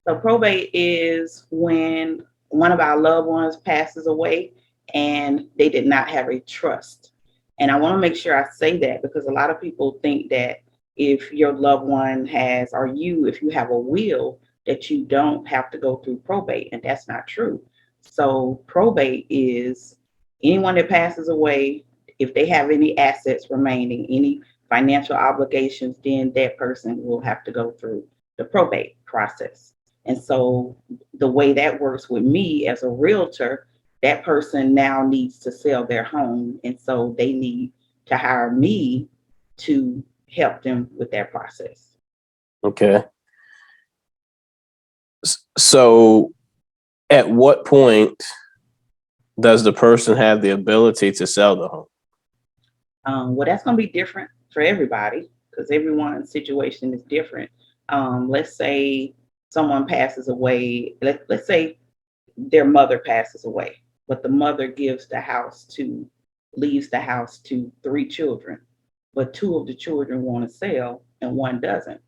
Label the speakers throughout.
Speaker 1: So probate is when one of our loved ones passes away and they did not have a trust. And I want to make sure I say that because a lot of people think that if your loved one has, or you, if you have a will, that you don't have to go through probate. And that's not true. So probate is anyone that passes away, if they have any assets remaining, any financial obligations, then that person will have to go through the probate process. And so the way that works with me as a realtor, that person now needs to sell their home. And so they need to hire me to help them with that process.
Speaker 2: Okay. So at what point does the person have the ability to sell the home?
Speaker 1: Well, that's going to be different for everybody because everyone's situation is different. Let's say someone passes away. Let's say their mother passes away, but the mother leaves the house to three children, but two of the children want to sell and one doesn't.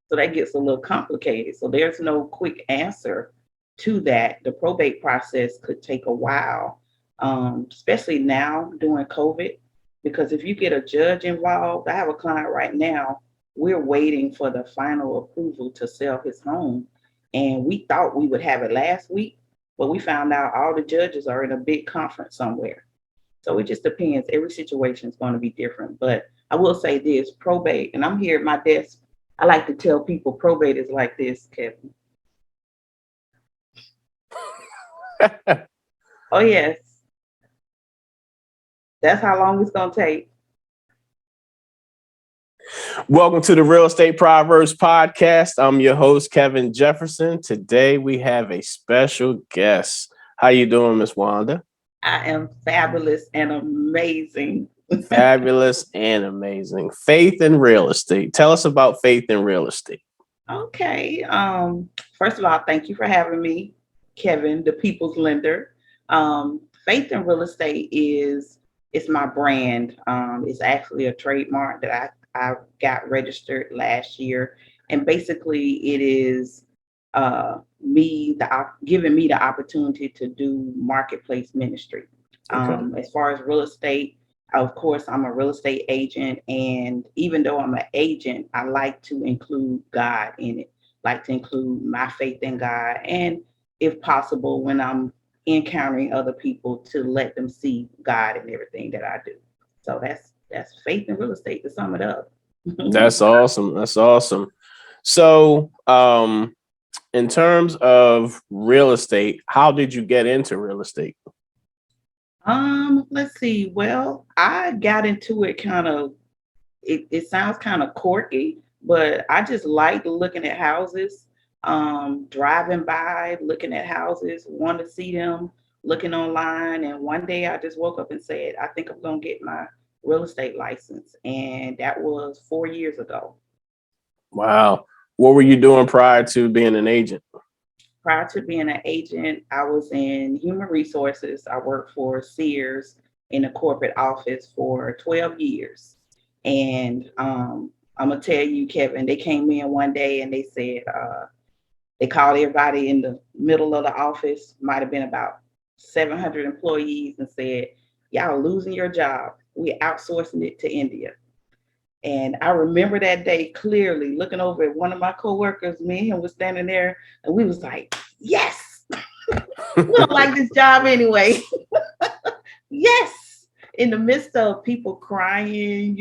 Speaker 1: So that gets a little complicated. So there's no quick answer to that. The probate process could take a while, especially now during COVID, because if you get a judge involved, I have a client right now, we're waiting for the final approval to sell his home. And we thought we would have it last week, but we found out all the judges are in a big conference somewhere. So it just depends. Every situation is going to be different. But I will say this, probate, and I'm here at my desk. I like to tell people probate is like this, Kevin. Oh, yes. That's how long it's going to take.
Speaker 2: Welcome to the Real Estate Proverbs Podcast. I'm your host, Kevin Jefferson. Today we have a special guest. How you doing, Miss Wanda?
Speaker 1: I am fabulous and amazing.
Speaker 2: Fabulous and amazing. Faith in real estate. Tell us about faith in real estate.
Speaker 1: Okay. First of all, thank you for having me, Kevin, the people's lender. Faith in real estate it's my brand. It's actually a trademark that I got registered last year. And basically it is giving me the opportunity to do marketplace ministry.
Speaker 2: Okay.
Speaker 1: As far as real estate, of course, I'm a real estate agent, and even though I'm an agent, I like to include God in it. Like to include my faith in God, and if possible, when I'm encountering other people, to let them see God in everything that I do. So that's faith in real estate to sum it up.
Speaker 2: That's awesome. That's awesome. So, in terms of real estate, how did you get into real estate?
Speaker 1: Let's see. Well, I got into it it sounds kind of quirky, but I just like looking at houses, driving by, looking at houses, want to see them, looking online. And one day I just woke up and said, I think I'm going to get my real estate license. And that was 4 years ago.
Speaker 2: Wow. What were you doing prior to being an agent?
Speaker 1: Prior to being an agent, I was in human resources. I worked for Sears in a corporate office for 12 years. And I'm going to tell you, Kevin, they came in one day and they said, they called everybody in the middle of the office, might have been about 700 employees, and said, y'all are losing your job. We're outsourcing it to India. And I remember that day clearly looking over at one of my coworkers, me and him was standing there, and we was like, yes, we don't like this job anyway. Yes. In the midst of people crying,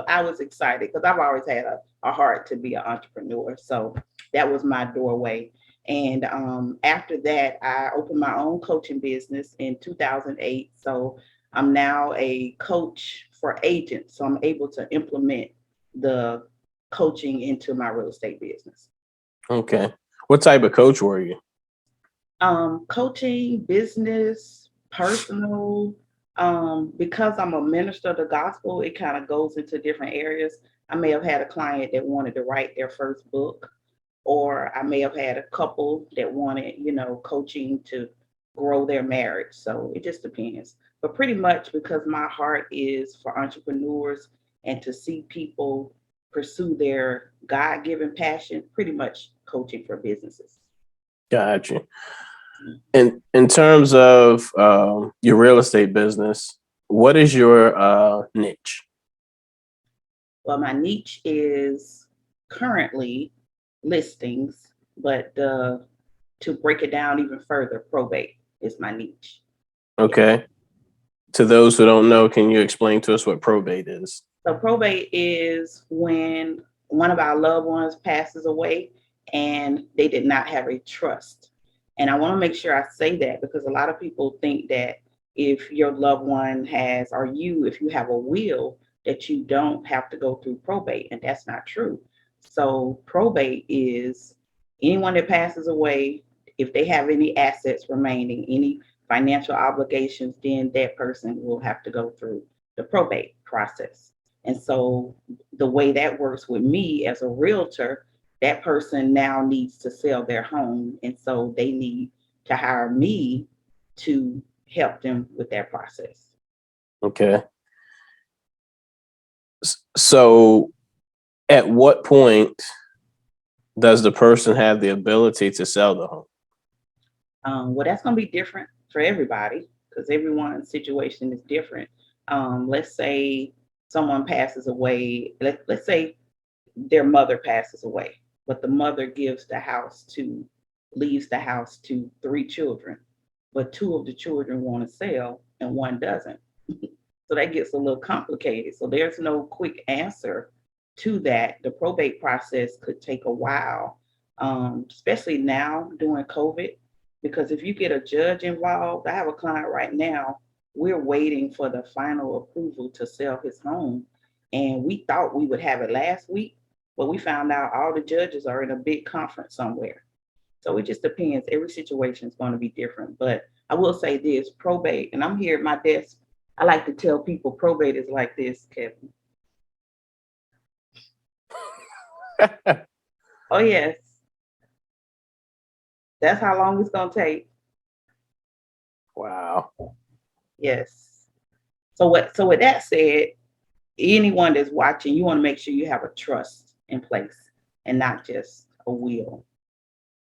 Speaker 1: I was excited because I've always had a heart to be an entrepreneur. So that was my doorway. And after that, I opened my own coaching business in 2008. So I'm now a coach for agents. So I'm able to implement the coaching into my real estate business.
Speaker 2: Okay. What type of coach were you?
Speaker 1: Coaching, business, personal. Because I'm a minister of the gospel, it kind of goes into different areas. I may have had a client that wanted to write their first book, or I may have had a couple that wanted, coaching to grow their marriage. So it just depends. But pretty much because my heart is for entrepreneurs and to see people pursue their God-given passion, pretty much coaching for businesses.
Speaker 2: Gotcha. And in terms of your real estate business, what is your niche?
Speaker 1: Well, my niche is currently listings, but to break it down even further, probate is my niche.
Speaker 2: Okay. To those who don't know, can you explain to us what probate is?
Speaker 1: So probate is when one of our loved ones passes away and they did not have a trust. And I want to make sure I say that because a lot of people think that if your loved one has, or you, if you have a will, that you don't have to go through probate. And that's not true. So probate is anyone that passes away, if they have any assets remaining, any financial obligations, then that person will have to go through the probate process. And so the way that works with me as a realtor, that person now needs to sell their home. And so they need to hire me to help them with that process.
Speaker 2: Okay. So at what point does the person have the ability to sell the home?
Speaker 1: Well, that's going to be different for everybody because everyone's situation is different. Let's say someone passes away. Let's say their mother passes away, but the mother leaves the house to 3 children, but 2 of the children want to sell and one doesn't. So that gets a little complicated. So there's no quick answer to that. The probate process could take a while, especially now during COVID, because if you get a judge involved, I have a client right now, we're waiting for the final approval to sell his home. And we thought we would have it last week, but we found out all the judges are in a big conference somewhere. So it just depends. Every situation is going to be different. But I will say this, probate, and I'm here at my desk. I like to tell people probate is like this, Kevin. Oh, yes. That's how long it's going to take.
Speaker 2: Wow.
Speaker 1: Yes. So with that said, anyone that's watching, you want to make sure you have a trust in place and not just a will.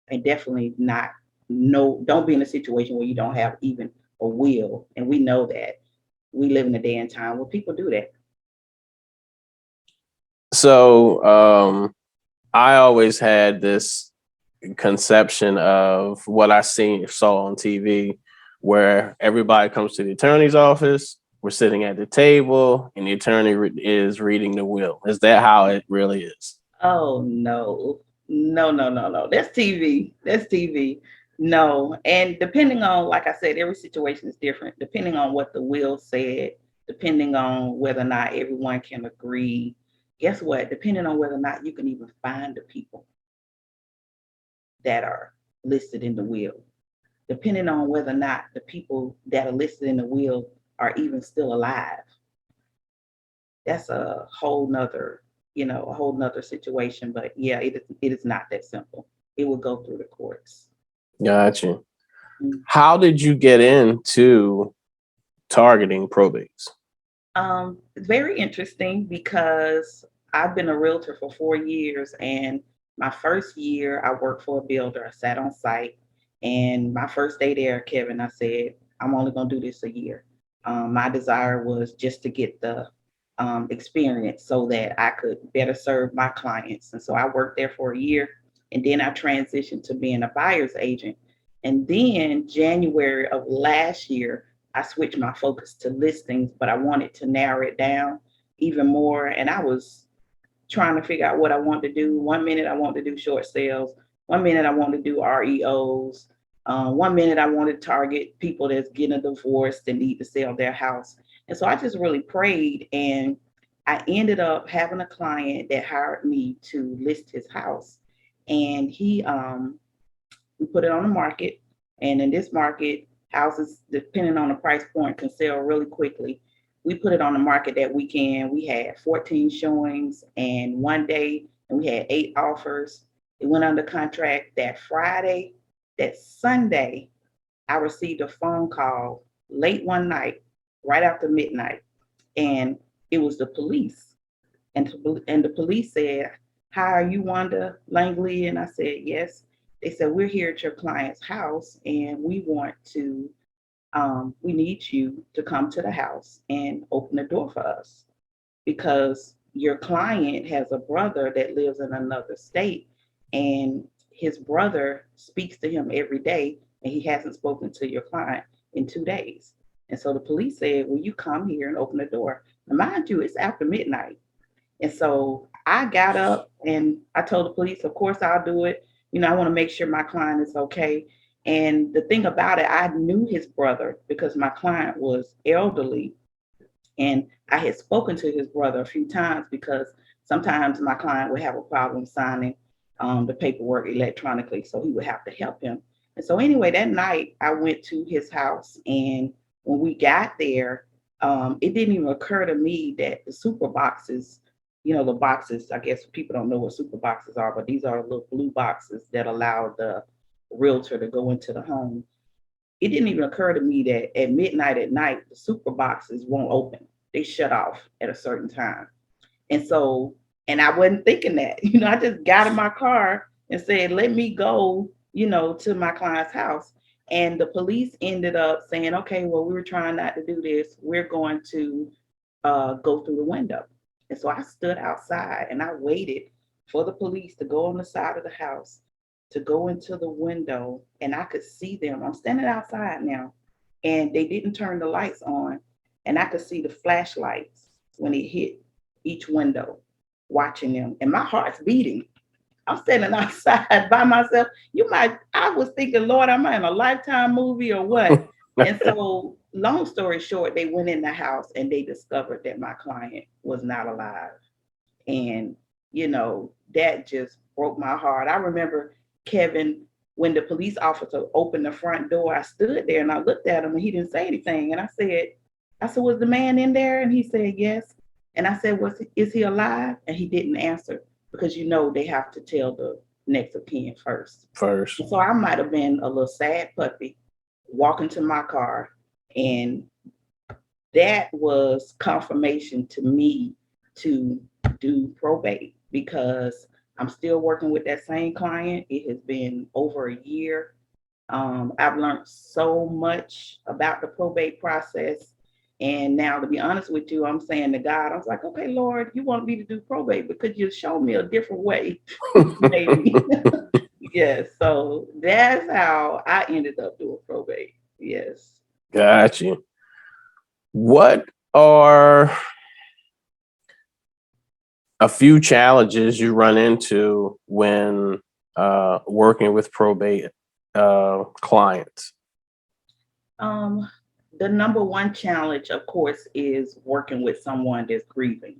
Speaker 1: And definitely don't be in a situation where you don't have even a will. And we know that we live in a day and time where people do that.
Speaker 2: So I always had this conception of what I saw on TV, where everybody comes to the attorney's office, we're sitting at the table, and the attorney is reading the will. Is that how it really is?
Speaker 1: Oh, no. No. That's TV. That's TV. No. And depending on, like I said, every situation is different, depending on what the will said, depending on whether or not everyone can agree. Guess what? Depending on whether or not you can even find the people that are listed in the will, depending on whether or not the people that are listed in the will are even still alive. That's a whole nother situation. But yeah, it is not that simple. It will go through the courts.
Speaker 2: Gotcha. How did you get into targeting probates?
Speaker 1: It's very interesting because I've been a realtor for 4 years, and my first year I worked for a builder. I sat on site, and my first day there, Kevin, I said, I'm only going to do this a year. My desire was just to get the experience so that I could better serve my clients. And so I worked there for a year, and then I transitioned to being a buyer's agent. And then January of last year, I switched my focus to listings, but I wanted to narrow it down even more. And I was trying to figure out what I wanted to do. 1 minute I wanted to do short sales. 1 minute I wanted to do REOs. 1 minute I wanted to target people that's getting a divorce that need to sell their house. And so I just really prayed, and I ended up having a client that hired me to list his house. And we put it on the market. And in this market, houses, depending on the price point, can sell really quickly. We put it on the market that weekend. We had 14 showings and one day, and we had 8 offers. It went under contract that Friday. That Sunday, I received a phone call late one night, right after midnight, and it was the police. And the police said, "Hi, are you Wanda Langley?" And I said, "Yes." They said, "We're here at your client's house and we want to, we need you to come to the house and open the door for us because your client has a brother that lives in another state and his brother speaks to him every day and he hasn't spoken to your client in 2 days." And so the police said, "Will you come here and open the door?" Now, mind you, it's after midnight. And so I got up and I told the police, "Of course I'll do it. I want to make sure my client is okay." And the thing about it, I knew his brother because my client was elderly and I had spoken to his brother a few times because sometimes my client would have a problem signing the paperwork electronically. So he would have to help him. And so, anyway, that night I went to his house. And when we got there, it didn't even occur to me that the super boxes, the boxes, I guess people don't know what super boxes are, but these are little blue boxes that allow the realtor to go into the home. It didn't even occur to me that at midnight at night, the super boxes won't open. They shut off at a certain time. And so, and I wasn't thinking that, I just got in my car and said, "Let me go, to my client's house." And the police ended up saying, "Okay, well, we were trying not to do this. We're going to go through the window." And so I stood outside and I waited for the police to go on the side of the house to go into the window, and I could see them. I'm standing outside now, and they didn't turn the lights on, and I could see the flashlights when it hit each window, watching them, and my heart's beating. I'm standing outside by myself. I was thinking, "Lord, am I in a Lifetime movie or what?" And so, long story short, they went in the house and they discovered that my client was not alive. And, that just broke my heart. I remember, Kevin, when the police officer opened the front door, I stood there and I looked at him and he didn't say anything. And I said, "Was the man in there?" And he said, "Yes." And I said, "Is he alive?" And he didn't answer because, they have to tell the next of kin first.
Speaker 2: First.
Speaker 1: And so I might have been a little sad puppy walking to my car. And that was confirmation to me to do probate because I'm still working with that same client. It has been over a year. I've learned so much about the probate process. And now, to be honest with you, I'm saying to God, I was like, "Okay, Lord, you want me to do probate, but could you show me a different way?" Maybe. Yes. So that's how I ended up doing probate. Yes.
Speaker 2: Got you. What are a few challenges you run into when working with probate clients?
Speaker 1: The number one challenge, of course, is working with someone that's grieving.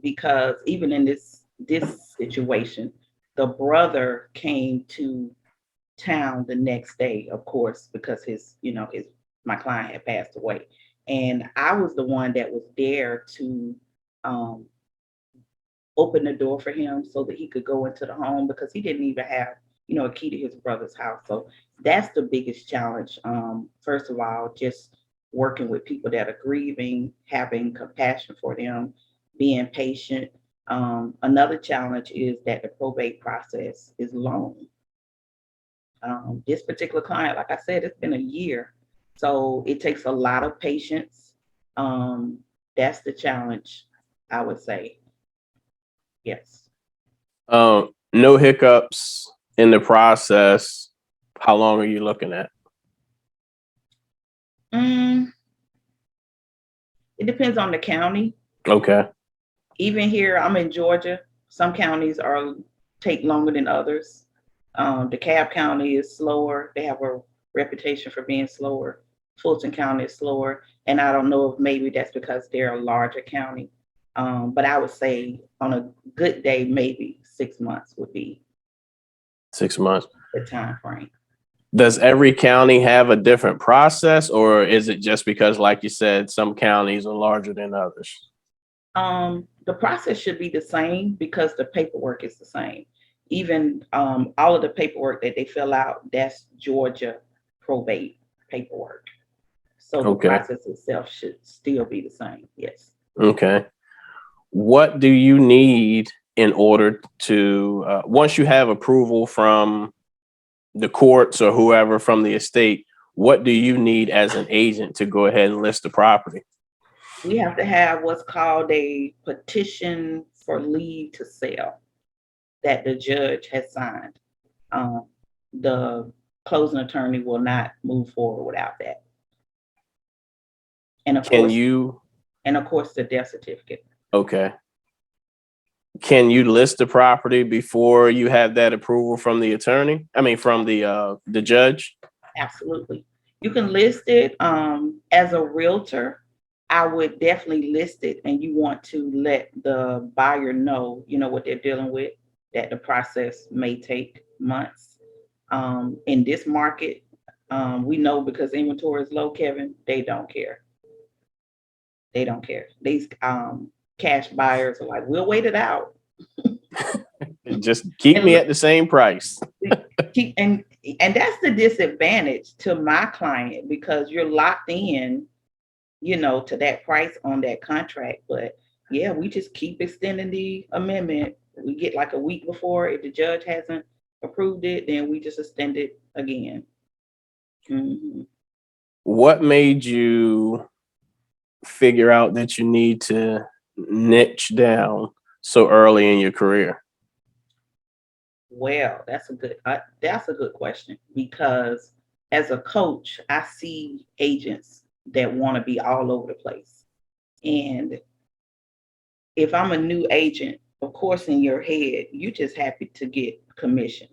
Speaker 1: Because even in this situation, the brother came to town the next day, of course, because his my client had passed away. And I was the one that was there to um, open the door for him so that he could go into the home because he didn't even have, a key to his brother's house. So that's the biggest challenge. First of all, just working with people that are grieving, having compassion for them, being patient. Another challenge is that the probate process is long. This particular client, like I said, it's been a year. So it takes a lot of patience. That's the challenge, I would say. Yes.
Speaker 2: No hiccups in the process. How long are you looking at?
Speaker 1: Mm, it depends on the county.
Speaker 2: Okay.
Speaker 1: Even here, I'm in Georgia. Some counties take longer than others. DeKalb County is slower. They have a reputation for being slower. Fulton County is slower. And I don't know if maybe that's because they're a larger county. But I would say on a good day, maybe 6 months would be
Speaker 2: 6 months.
Speaker 1: the time frame.
Speaker 2: Does every county have a different process, or is it just because, like you said, some counties are larger than others?
Speaker 1: The process should be the same because the paperwork is the same. Even all of the paperwork that they fill out, that's Georgia probate paperwork. So the
Speaker 2: Okay.
Speaker 1: process itself should still be the same. Yes.
Speaker 2: Okay. What do you need in order to, once you have approval from the courts or whoever from the estate, what do you need as an agent to go ahead and list the property?
Speaker 1: We have to have what's called a petition for leave to sell that the judge has signed. The closing attorney will not move forward without that. And of
Speaker 2: Can
Speaker 1: course,
Speaker 2: you,
Speaker 1: the death certificate.
Speaker 2: okay. Can you list the property before you have that approval from the attorney? I mean, from the judge?
Speaker 1: Absolutely. You can list it as a realtor. I would definitely list it, and you want to let the buyer know, what they're dealing with, that the process may take months. In this market, we know because inventory is low, Kevin, they don't care. They don't care. These cash buyers are like, we'll wait it out.
Speaker 2: Just keep me at the same price.
Speaker 1: And that's the disadvantage to my client, because you're locked in, to that price on that contract. But yeah, we just keep extending the amendment. We get like a week before. If the judge hasn't approved it, then we just extend it again. Mm-hmm.
Speaker 2: What made you figure out that you need to niche down so early in your career?
Speaker 1: Well, that's a good question, because as a coach, I see agents that want to be all over the place. And if I'm a new agent, of course, in your head, you just happy to get commission.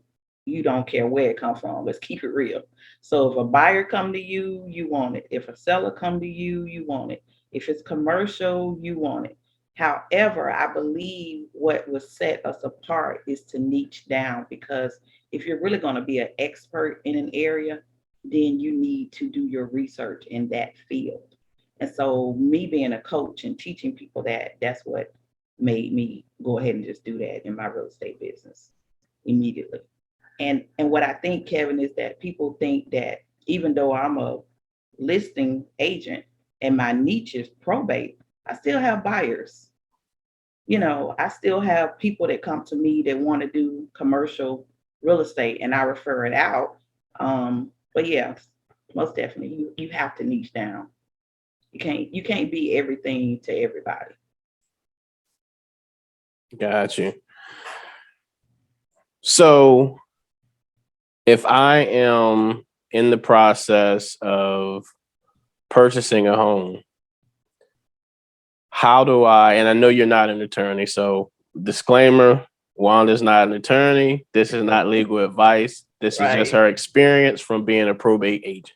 Speaker 1: You don't care where it comes from. Let's keep it real. So if a buyer come to you, you want it. If a seller come to you, you want it. If it's commercial, you want it. However, I believe what will set us apart is to niche down, because if you're really going to be an expert in an area, then you need to do your research in that field. And so me being a coach and teaching people that's what made me go ahead and just do that in my real estate business immediately. And what I think, Kevin, is that people think that even though I'm a listing agent and my niche is probate, I still have buyers. I still have people that come to me that want to do commercial real estate, and I refer it out. But yeah, most definitely, you have to niche down. You can't be everything to everybody.
Speaker 2: Got you. So if I am in the process of purchasing a home, how do I, and I know you're not an attorney, so disclaimer, Wanda's not an attorney. This is not legal advice. This is just her experience from being a probate agent,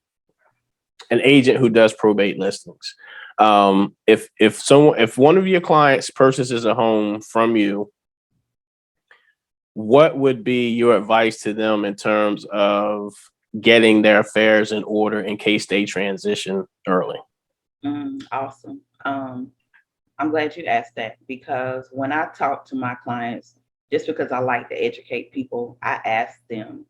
Speaker 2: an agent who does probate listings. If one of your clients purchases a home from you, what would be your advice to them in terms of getting their affairs in order in case they transition early?
Speaker 1: Awesome. I'm glad you asked that, because when I talk to my clients, just because I like to educate people, I ask them,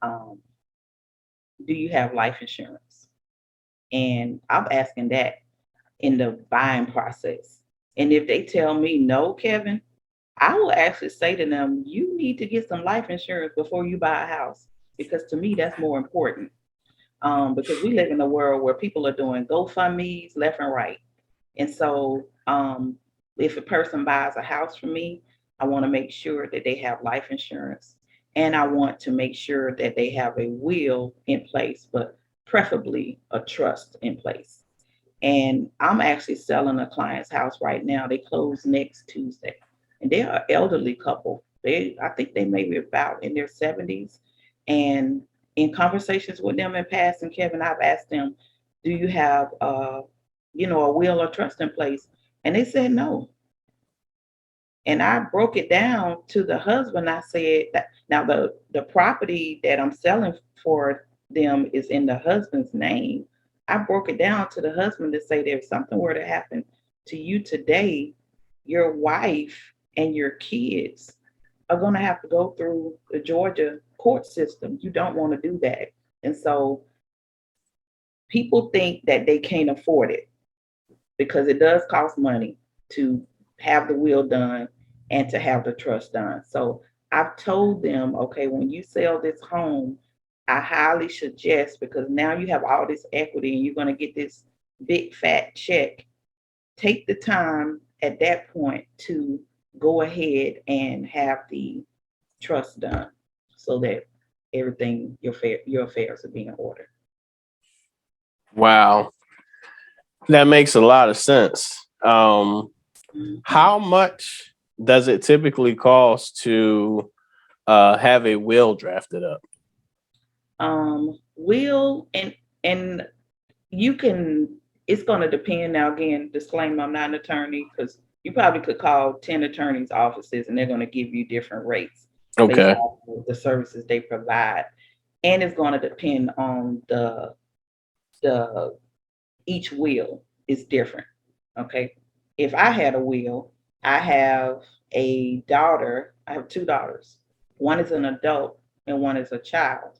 Speaker 1: do you have life insurance? And I'm asking that in the buying process. And if they tell me no, Kevin, I will actually say to them, you need to get some life insurance before you buy a house, because to me, that's more important. Because we live in a world where people are doing GoFundMe's left and right. And so if a person buys a house from me, I want to make sure that they have life insurance. And I want to make sure that they have a will in place, but preferably a trust in place. And I'm actually selling a client's house right now. They close next Tuesday. And they're an elderly couple. I think they may be about in their 70s. And in conversations with them in past, and Kevin, I've asked them, do you have a will or trust in place? And they said no. And I broke it down to the husband. I said that now the property that I'm selling for them is in the husband's name. I broke it down to the husband to say that if something were to happen to you today, your wife and your kids are going to have to go through the Georgia court system. You don't want to do that. And so people think that they can't afford it, because it does cost money to have the will done and to have the trust done. So I've told them, okay, when you sell this home, I highly suggest, because now you have all this equity and you're going to get this big fat check, take the time at that point to go ahead and have the trust done so that everything, your affairs are being ordered.
Speaker 2: Wow. That makes a lot of sense. How much does it typically cost to have a will drafted up?
Speaker 1: Will and you can, it's going to depend. Now, again, disclaimer, I'm not an attorney, because you probably could call 10 attorneys' offices and they're going to give you different rates based
Speaker 2: Okay.
Speaker 1: on the services they provide. And it's going to depend on the each will is different. Okay. If I had a will, I have a daughter, I have two daughters. One is an adult and one is a child.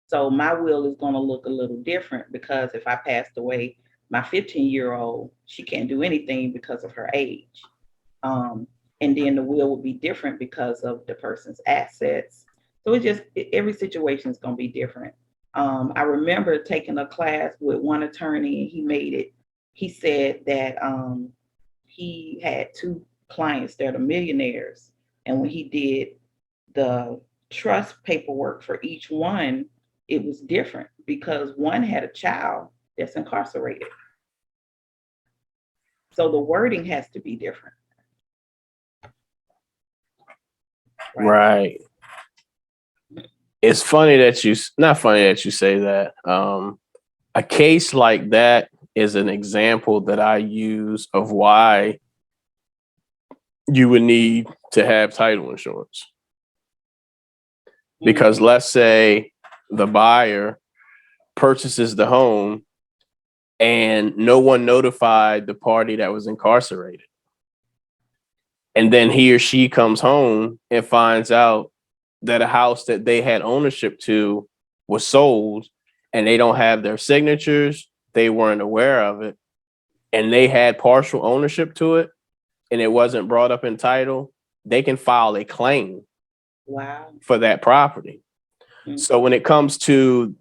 Speaker 1: So my will is going to look a little different, because if I passed away, my 15-year-old, she can't do anything because of her age. And then the will will be different because of the person's assets. So every situation is going to be different. I remember taking a class with one attorney, and he said that he had two clients that are millionaires. And when he did the trust paperwork for each one, it was different because one had a child that's incarcerated. So the wording has to be different.
Speaker 2: Right. It's funny that not funny that you say that. A case like that is an example that I use of why you would need to have title insurance. Because let's say the buyer purchases the home and no one notified the party that was incarcerated. And then he or she comes home and finds out that a house that they had ownership to was sold, and they don't have their signatures. They weren't aware of it, and they had partial ownership to it, and it wasn't brought up in title. They can file a claim for that property. Mm-hmm. So when it comes to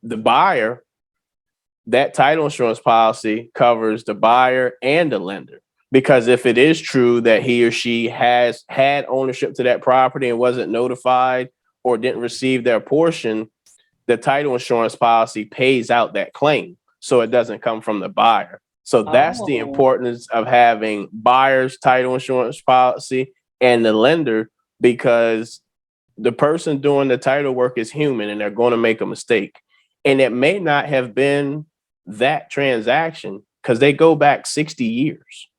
Speaker 2: the buyer, that title insurance policy covers the buyer and the lender. Because if it is true that he or she has had ownership to that property and wasn't notified or didn't receive their portion, the title insurance policy pays out that claim. So it doesn't come from the buyer. So that's the importance of having buyer's title insurance policy and the lender, because the person doing the title work is human and they're going to make a mistake. And it may not have been that transaction because they go back 60 years.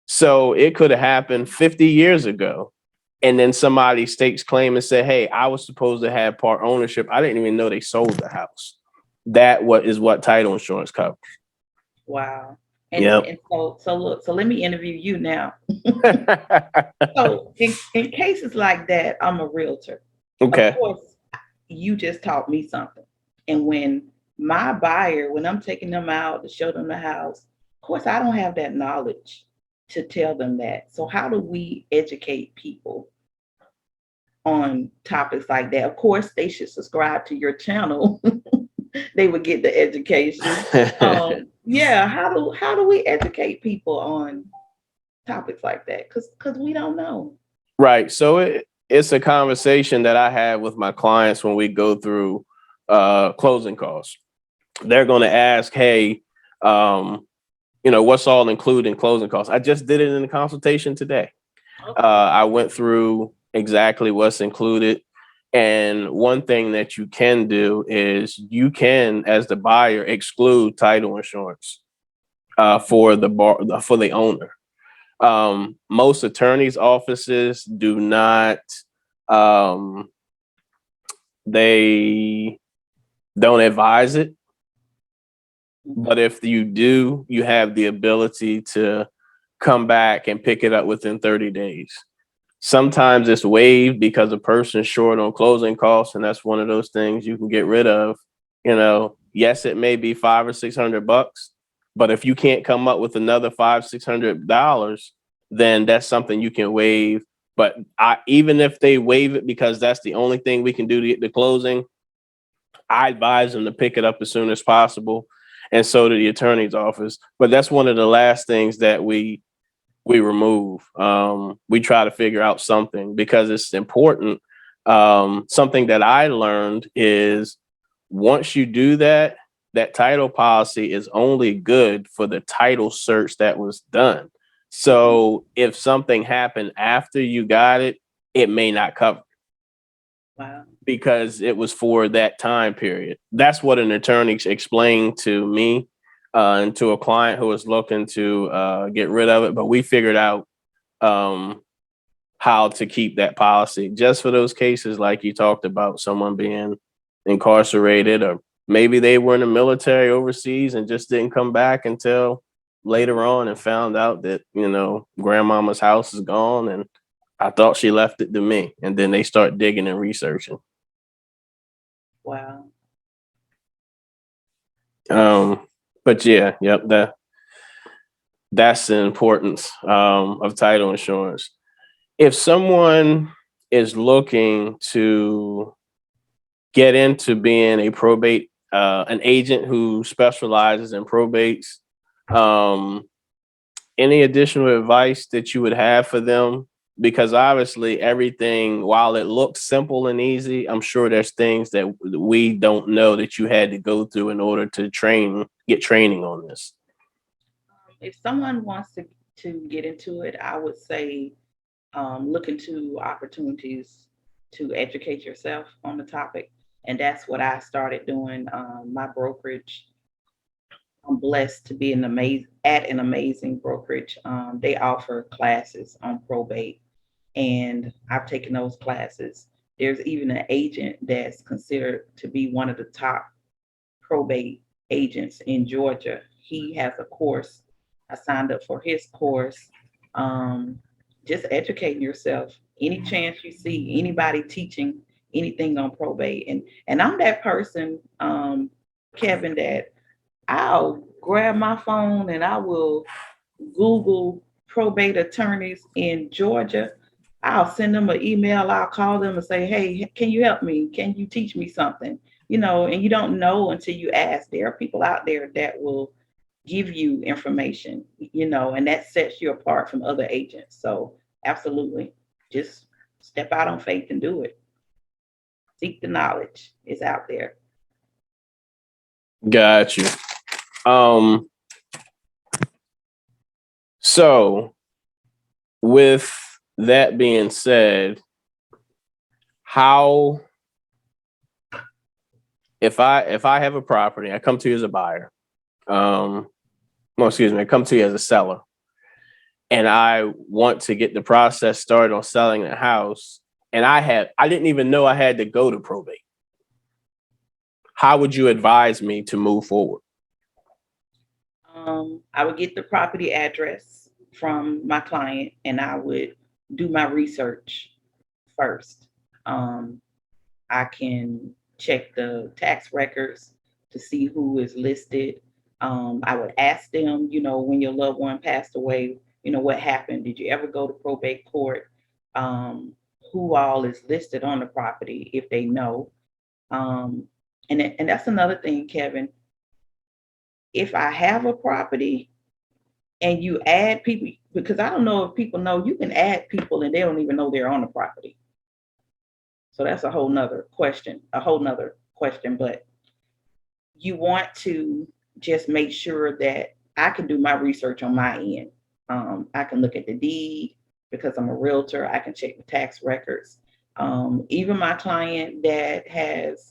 Speaker 2: So it could have happened 50 years ago. And then somebody stakes claim and say, hey, I was supposed to have part ownership. I didn't even know they sold the house. That is what title insurance covers.
Speaker 1: Wow. And so let me interview you now. So in cases like that, I'm a realtor.
Speaker 2: Okay.
Speaker 1: Of course, you just taught me something. And when my buyer, when I'm taking them out to show them the house, of course, I don't have that knowledge to tell them that. So how do we educate people on topics like that? Of course, they should subscribe to your channel. They would get the education. How do we educate people on topics like that? Because we don't know. Right. So it's a conversation that I have with my clients when we go through closing calls. They're going to ask, hey, what's all included in closing costs? I just did it in the consultation today. Okay. I went through exactly what's included. And one thing that you can do is you can, as the buyer, exclude title insurance for the owner. Most attorneys' offices do not. They don't advise it. But if you do, you have the ability to come back and pick it up within 30 days. Sometimes it's waived because a person's short on closing costs, and that's one of those things you can get rid of. Yes, it may be $500 or $600, but if you can't come up with another $500-$600,
Speaker 2: then that's something you can waive. But even if they waive it because that's the only thing we can do to get the closing, I advise them to pick it up as soon as possible, and so to the attorney's office. But that's one of the last things that we remove. We try to figure out something because it's important. Something that I learned is once you do that, that title policy is only good for the title search that was done. So if something happened after you got it, it may not cover
Speaker 1: Wow.
Speaker 2: because it was for that time period. That's what an attorney explained to me and to a client who was looking to get rid of it. But we figured out how to keep that policy just for those cases like you talked about, someone being incarcerated, or maybe they were in the military overseas and just didn't come back until later on and found out that, grandmama's house is gone and I thought she left it to me. And then they start digging and researching.
Speaker 1: Wow.
Speaker 2: But yeah, yep, that's the importance of title insurance. If someone is looking to get into being a probate, an agent who specializes in probates, any additional advice that you would have for them? Because obviously everything, while it looks simple and easy, I'm sure there's things that we don't know that you had to go through in order to get training on this.
Speaker 1: If someone wants to get into it, I would say look into opportunities to educate yourself on the topic. And that's what I started doing. My brokerage, I'm blessed to be at an amazing brokerage. They offer classes on probate, and I've taken those classes. There's even an agent that's considered to be one of the top probate agents in Georgia. He has a course. I signed up for his course. Just educating yourself. Any chance you see anybody teaching anything on probate, and I'm that person, Kevin, that I'll grab my phone and I will Google probate attorneys in Georgia. I'll send them an email. I'll call them and say, hey, can you help me? Can you teach me something? And you don't know until you ask. There are people out there that will give you information, and that sets you apart from other agents. So absolutely, just step out on faith and do it. Seek the knowledge. It's out there.
Speaker 2: Got you. So with that being said, how, if I have a property, I come to you as a buyer, I come to you as a seller, and I want to get the process started on selling the house, and I didn't even know I had to go to probate. How would you advise me to move forward?
Speaker 1: I would get the property address from my client and I would do my research first. I can check the tax records to see who is listed. I would ask them, when your loved one passed away, what happened? Did you ever go to probate court? Who all is listed on the property if they know? And that's another thing, Kevin. If I have a property and you add people, because I don't know if people know you can add people and they don't even know they're on the property. So that's a whole nother question, but you want to just make sure that I can do my research on my end. I can look at the deed because I'm a realtor. I can check the tax records. Even my client that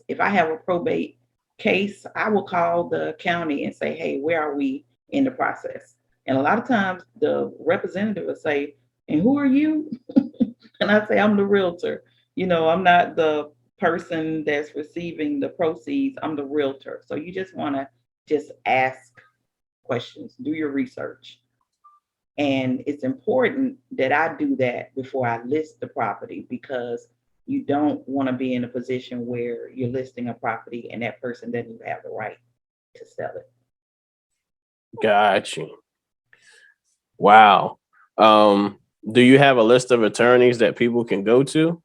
Speaker 1: if I have a probate case, I will call the county and say, hey, where are we in the process? And a lot of times the representative will say, and who are you? And I say, I'm the realtor. I'm not the person that's receiving the proceeds. I'm the realtor. So you just want to just ask questions, do your research. And it's important that I do that before I list the property, because you don't want to be in a position where you're listing a property and that person doesn't even have the right to sell it.
Speaker 2: Got you. Wow. Do you have a list of attorneys that people can go to?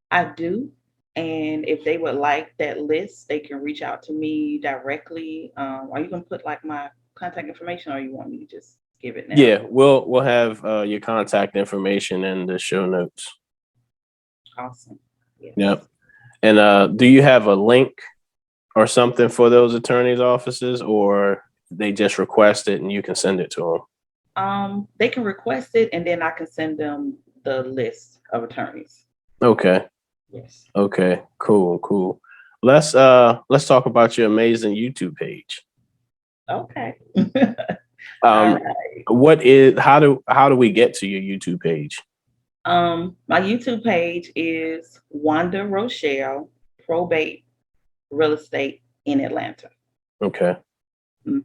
Speaker 1: I do. And if they would like that list, they can reach out to me directly. Are you going to put like my contact information, or you want me to just give it now?
Speaker 2: Yeah, we'll have your contact information in the show notes.
Speaker 1: Awesome. Yes.
Speaker 2: Yep. And do you have a link or something for those attorneys' offices, or they just request it and you can send it to them?
Speaker 1: They can request it, and then I can send them the list of attorneys.
Speaker 2: Okay.
Speaker 1: Yes.
Speaker 2: Okay. Cool. Let's talk about your amazing YouTube page.
Speaker 1: Okay.
Speaker 2: All right. How do we get to your YouTube page?
Speaker 1: My YouTube page is Wanda Rochelle Probate Real Estate in Atlanta.
Speaker 2: Okay. Mm-hmm.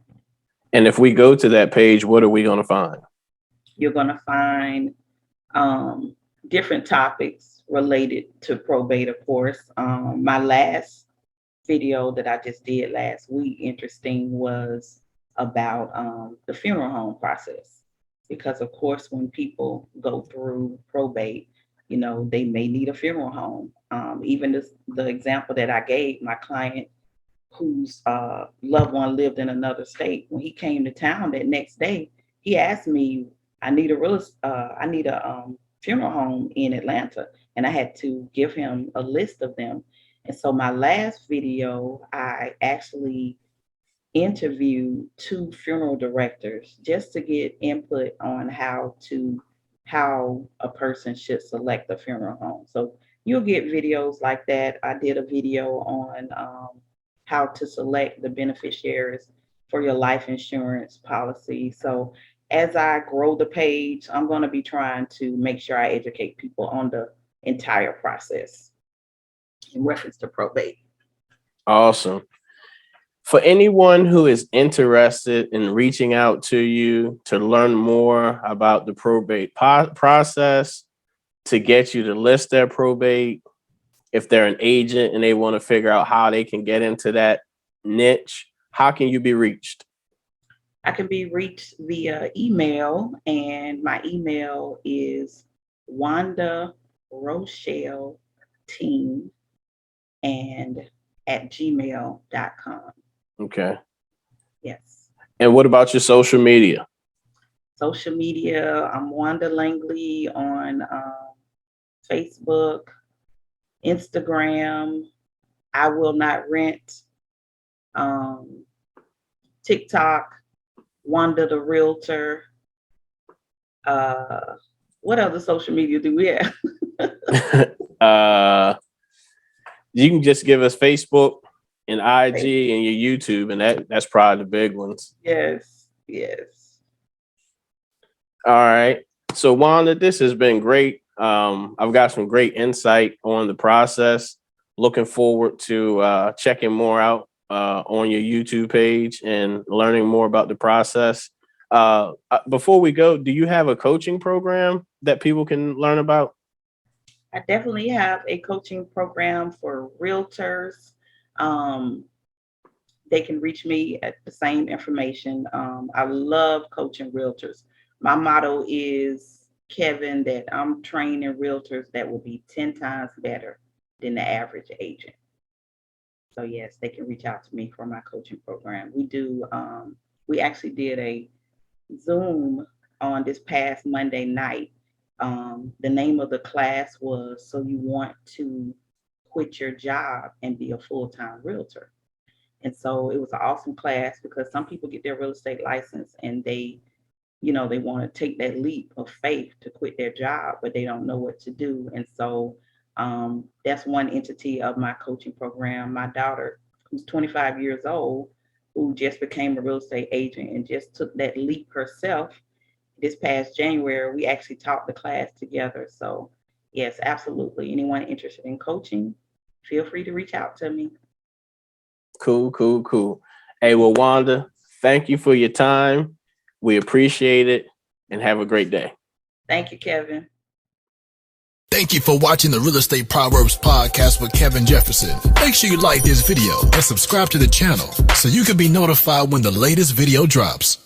Speaker 2: And if we go to that page, what are we going to find?
Speaker 1: You're going to find different topics related to probate, of course. My last video that I just did last week, interesting, was about the funeral home process. Because, of course, when people go through probate, they may need a funeral home. Even the example that I gave, my client whose loved one lived in another state, when he came to town that next day, he asked me, I need a funeral home in Atlanta. And I had to give him a list of them. And so my last video, I actually interviewed 2 funeral directors just to get input on how a person should select a funeral home. So you'll get videos like that. I did a video on how to select the beneficiaries for your life insurance policy. So as I grow the page, I'm going to be trying to make sure I educate people on the entire process in reference to probate.
Speaker 2: Awesome. For anyone who is interested in reaching out to you to learn more about the probate process, to get you to list their probate, if they're an agent and they want to figure out how they can get into that niche, how can you be reached?
Speaker 1: I can be reached via email, and my email is Wanda Rochelle Team and @gmail.com.
Speaker 2: Okay.
Speaker 1: Yes.
Speaker 2: And what about your social media?
Speaker 1: Social media, I'm Wanda Langley on Facebook, Instagram, I Will Not Rent, TikTok, Wanda the Realtor. What other social media do we have?
Speaker 2: You can just give us Facebook and IG and your YouTube, and that's probably the big ones.
Speaker 1: Yes.
Speaker 2: All right. So Wanda, this has been great. I've got some great insight on the process. Looking forward to checking more out on your YouTube page and learning more about the process. Before we go, do you have a coaching program that people can learn about?
Speaker 1: I definitely have a coaching program for realtors. They can reach me at the same information. I love coaching realtors. My motto is, Kevin, that I'm training realtors that will be 10 times better than the average agent. So yes, they can reach out to me for my coaching program. We actually did a Zoom on this past Monday night. The name of the class was So You Want to Quit Your Job and Be a Full-Time Realtor. And so it was an awesome class, because some people get their real estate license and they want to take that leap of faith to quit their job, but they don't know what to do. And so that's one entity of my coaching program. My daughter, who's 25 years old, who just became a real estate agent and just took that leap herself this past January, we actually taught the class together. So yes, absolutely. Anyone interested in coaching, feel free to reach out to me.
Speaker 2: Cool. Hey, well, Wanda, thank you for your time. We appreciate it, and have a great day.
Speaker 1: Thank you, Kevin.
Speaker 3: Thank you for watching the Real Estate Proverbs podcast with Kevin Jefferson. Make sure you like this video and subscribe to the channel so you can be notified when the latest video drops.